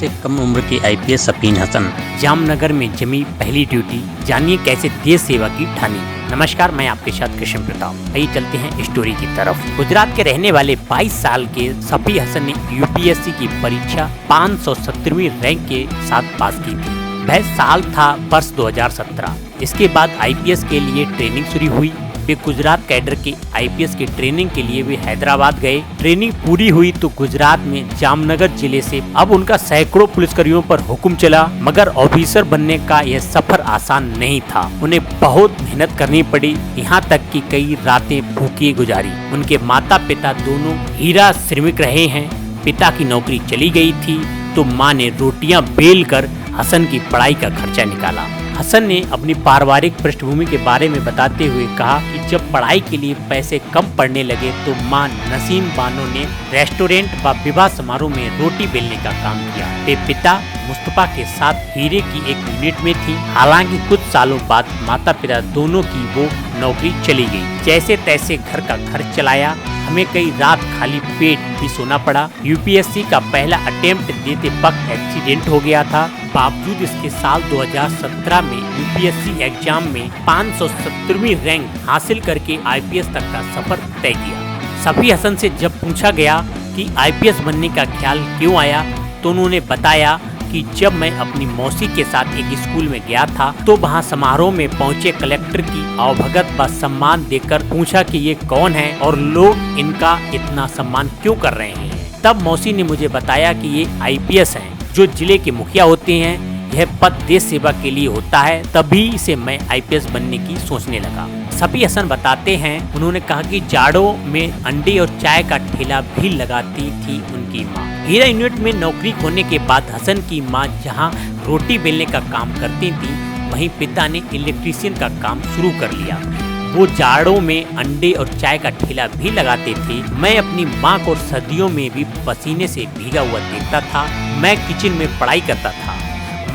सबसे कम उम्र के आईपीएस सफीन हसन। जामनगर में जमी पहली ड्यूटी, जानिए कैसे देश सेवा की ठानी। नमस्कार, मैं आपके साथ कृष्ण प्रताप। आइए चलते हैं स्टोरी की तरफ। गुजरात के रहने वाले 22 साल के सफी हसन ने यूपीएससी की परीक्षा 570वीं रैंक के साथ पास की थी। वह साल था वर्ष 2017। इसके बाद आईपीएस के लिए ट्रेनिंग शुरू हुई। वे गुजरात कैडर के आईपीएस की ट्रेनिंग के लिए वे हैदराबाद गए। ट्रेनिंग पूरी हुई तो गुजरात में जामनगर जिले से अब उनका सैकड़ों पुलिसकर्मियों पर हुक्म चला, मगर ऑफिसर बनने का यह सफर आसान नहीं था। उन्हें बहुत मेहनत करनी पड़ी, यहाँ तक कि कई रातें भूखे गुजारी। उनके माता पिता दोनों हीरा श्रमिक रहे हैं। पिता की नौकरी चली गई थी तो माँ ने रोटियां बेल कर हसन की पढ़ाई का खर्चा निकाला। हसन ने अपनी पारिवारिक पृष्ठभूमि के बारे में बताते हुए कहा कि जब पढ़ाई के लिए पैसे कम पड़ने लगे तो मां नसीम बानो ने रेस्टोरेंट व विवाह समारोह में रोटी बेलने का काम किया। वे पिता मुस्तफा के साथ हीरे की एक यूनिट में थी। हालांकि कुछ सालों बाद माता पिता दोनों की वो नौकरी चली गई। जैसे तैसे घर का खर्च चलाया। हमें कई रात खाली पेट भी सोना पड़ा। यूपीएससी का पहला अटेम्प्ट देते वक्त एक्सीडेंट हो गया था। बावजूद इसके साल 2017 में यूपीएससी एग्जाम में 570वीं रैंक हासिल करके आईपीएस तक का सफर तय किया। सफी हसन से जब पूछा गया कि आईपीएस बनने का ख्याल क्यों आया तो उन्होंने बताया कि जब मैं अपनी मौसी के साथ एक स्कूल में गया था तो वहां समारोह में पहुंचे कलेक्टर की आवभगत व सम्मान देकर पूछा कि ये कौन है और लोग इनका इतना सम्मान क्यों कर रहे हैं। तब मौसी ने मुझे बताया कि ये आईपीएस हैं, जो जिले के मुखिया होते हैं। यह पद देश सेवा के लिए होता है। तभी से मैं आईपीएस बनने की सोचने लगा। सफी हसन बताते हैं, उन्होंने कहा कि जाड़ों में अंडे और चाय का ठेला भी लगाती थी उनकी माँ। हीरा यूनिट में नौकरी खोने के बाद हसन की माँ जहाँ रोटी बेलने का काम करती थी, वहीं पिता ने इलेक्ट्रीशियन का काम शुरू कर लिया। वो जाड़ों में अंडे और चाय का ठेला भी लगाते थे। मैं अपनी माँ को सर्दियों में भी पसीने से भीगा हुआ देखता था। मैं किचन में पढ़ाई करता था।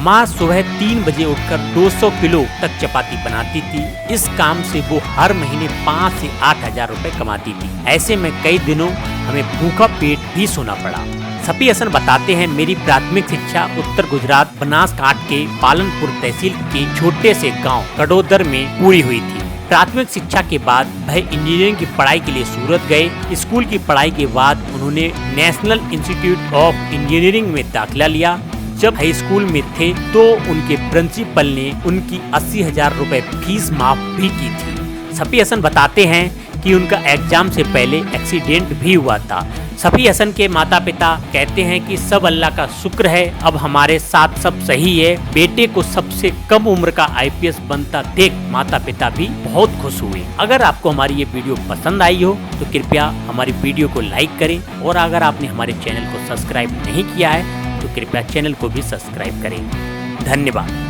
माँ सुबह 3 बजे उठकर 200 किलो तक चपाती बनाती थी। इस काम से वो हर महीने 5 से 8 हजार रुपए कमाती थी। ऐसे में कई दिनों हमें भूखा पेट भी सोना पड़ा। सफी हसन बताते हैं, मेरी प्राथमिक शिक्षा उत्तर गुजरात बनासकांठा के पालनपुर तहसील के छोटे से गांव कडोदर में पूरी हुई थी। प्राथमिक शिक्षा के बाद वह इंजीनियरिंग की पढ़ाई के लिए सूरत गए। स्कूल की पढ़ाई के बाद उन्होंने नेशनल इंस्टीट्यूट ऑफ इंजीनियरिंग में दाखिला लिया। जब हाई स्कूल में थे तो उनके प्रिंसिपल ने उनकी 80,000 रुपए फीस माफ भी की थी। सफी हसन बताते हैं कि उनका एग्जाम से पहले एक्सीडेंट भी हुआ था। सफी हसन के माता पिता कहते हैं कि सब अल्लाह का शुक्र है, अब हमारे साथ सब सही है। बेटे को सबसे कम उम्र का आईपीएस बनता देख माता पिता भी बहुत खुश हुए। अगर आपको हमारी ये वीडियो पसंद आई हो तो कृपया हमारी वीडियो को लाइक करें, और अगर आपने हमारे चैनल को सब्सक्राइब नहीं किया है तो कृपया चैनल को भी सब्सक्राइब करें। धन्यवाद।